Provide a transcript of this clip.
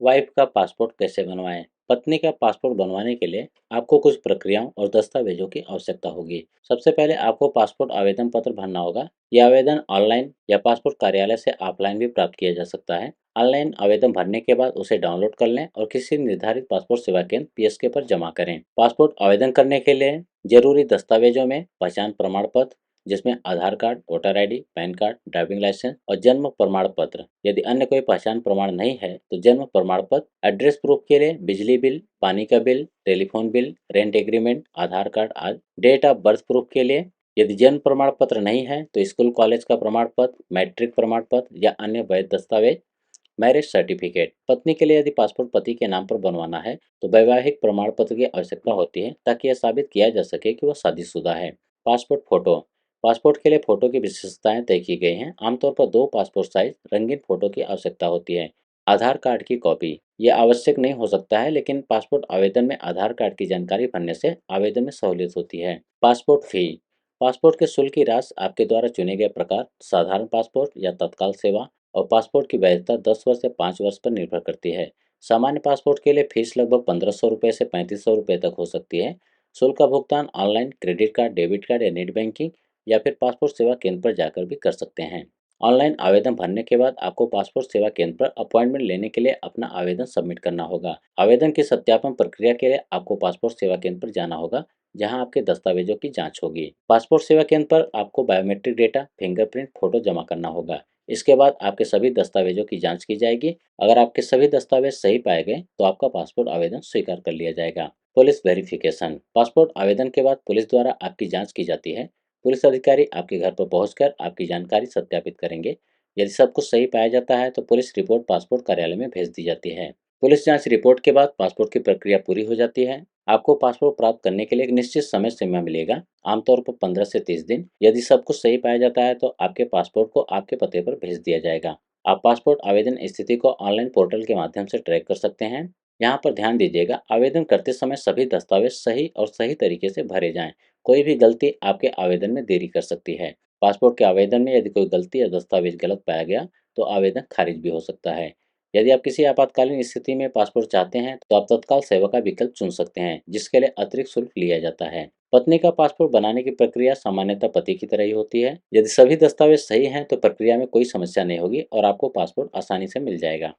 Wife का passport कैसे बनवाएं? पत्नी का पासपोर्ट बनवाने के लिए आपको कुछ प्रक्रियाओं और दस्तावेजों की आवश्यकता होगी। सबसे पहले आपको पासपोर्ट आवेदन पत्र भरना होगा। यह आवेदन ऑनलाइन या पासपोर्ट कार्यालय से ऑफलाइन भी प्राप्त किया जा सकता है। ऑनलाइन आवेदन भरने के बाद उसे डाउनलोड कर लें और किसी निर्धारित पासपोर्ट सेवा केंद्र (पीएसके) पर जमा करें। पासपोर्ट आवेदन करने के लिए जरूरी दस्तावेजों में पहचान प्रमाण पत्र, जिसमें Aadhaar card, voter ID, PAN card, driving licence और जन्म प्रमाण पत्र। यदि अन्य कोई पहचान प्रमाण नहीं है तो जन्म प्रमाण पत्र। एड्रेस प्रूफ के लिए बिजली बिल, पानी का bill, telephone bill, rent agreement, Aadhaar card आदि। डेट ऑफ बर्थ प्रूफ के लिए यदि जन्म प्रमाण पत्र नहीं है तो स्कूल कॉलेज का प्रमाण पत्र, मैट्रिक प्रमाण पत्र या अन्य वैध दस्तावेज। Marriage certificate. पत्नी के लिए यदि पासपोर्ट पति के नाम पर बनवाना है तो वैवाहिक प्रमाण पत्र की आवश्यकता होती है, ताकि यह साबित किया जा सके कि वह शादीशुदा है। Passport photo. पासपोर्ट के लिए फोटो की विशेषताएं तय की गई हैं। आमतौर पर 2 पासपोर्ट साइज रंगीन फोटो की आवश्यकता होती है। आधार कार्ड की कॉपी। यह आवश्यक नहीं हो सकता है, लेकिन पासपोर्ट आवेदन में आधार कार्ड की जानकारी भरने से आवेदन में सहूलियत होती है। पासपोर्ट फी। पासपोर्ट के शुल्क की राशि आपके द्वारा चुने गए प्रकार, साधारण पासपोर्ट या तत्काल सेवा और पासपोर्ट की वैधता 10 वर्ष से 5 वर्ष पर निर्भर करती है। सामान्य पासपोर्ट के लिए फीस लगभग 1500 रुपये से 3500 रुपये तक हो सकती है। शुल्क का भुगतान online, credit card, debit card या नेट बैंकिंग या फिर पासपोर्ट सेवा केंद्र पर जाकर भी कर सकते हैं। ऑनलाइन आवेदन भरने के बाद आपको पासपोर्ट सेवा केंद्र पर अपॉइंटमेंट लेने के लिए अपना आवेदन सबमिट करना होगा। आवेदन की सत्यापन प्रक्रिया के लिए आपको पासपोर्ट सेवा केंद्र पर जाना होगा, जहां आपके दस्तावेजों की जांच होगी। पासपोर्ट सेवा केंद्र पर आपको बायोमेट्रिक डेटा, फिंगरप्रिंट, फोटो जमा करना होगा। इसके बाद आपके सभी दस्तावेजों की जांच की जाएगी। अगर आपके सभी दस्तावेज सही पाए गए तो आपका पासपोर्ट आवेदन स्वीकार कर लिया जाएगा। Police verification. पासपोर्ट आवेदन के बाद पुलिस द्वारा आपकी जांच की जाती है। पुलिस अधिकारी आपके घर पर पहुंचकर आपकी जानकारी सत्यापित करेंगे। यदि सब कुछ सही पाया जाता है तो पुलिस रिपोर्ट पासपोर्ट कार्यालय में भेज दी जाती है। पुलिस जांच रिपोर्ट के बाद पासपोर्ट की प्रक्रिया पूरी हो जाती है। आपको पासपोर्ट प्राप्त करने के लिए एक निश्चित समय सीमा मिलेगा, आमतौर पर 15 से 30 दिन। यदि सब कुछ सही पाया जाता है तो आपके पासपोर्ट को आपके पते पर भेज दिया जाएगा। आप पासपोर्ट आवेदन स्थिति को ऑनलाइन पोर्टल के माध्यम से ट्रैक कर सकते हैं। यहाँ पर ध्यान दीजिएगा, आवेदन करते समय सभी दस्तावेज सही और सही तरीके से भरे जाएं। कोई भी गलती आपके आवेदन में देरी कर सकती है। पासपोर्ट के आवेदन में यदि कोई गलती या दस्तावेज गलत पाया गया तो आवेदन खारिज भी हो सकता है। यदि आप किसी आपातकालीन स्थिति में पासपोर्ट चाहते हैं तो आप तत्काल सेवा का विकल्प चुन सकते हैं, जिसके लिए अतिरिक्त शुल्क लिया जाता है। पत्नी का पासपोर्ट बनाने की प्रक्रिया सामान्यतः पति की तरह ही होती है। यदि सभी दस्तावेज सही हैं तो प्रक्रिया में कोई समस्या नहीं होगी और आपको पासपोर्ट आसानी से मिल जाएगा।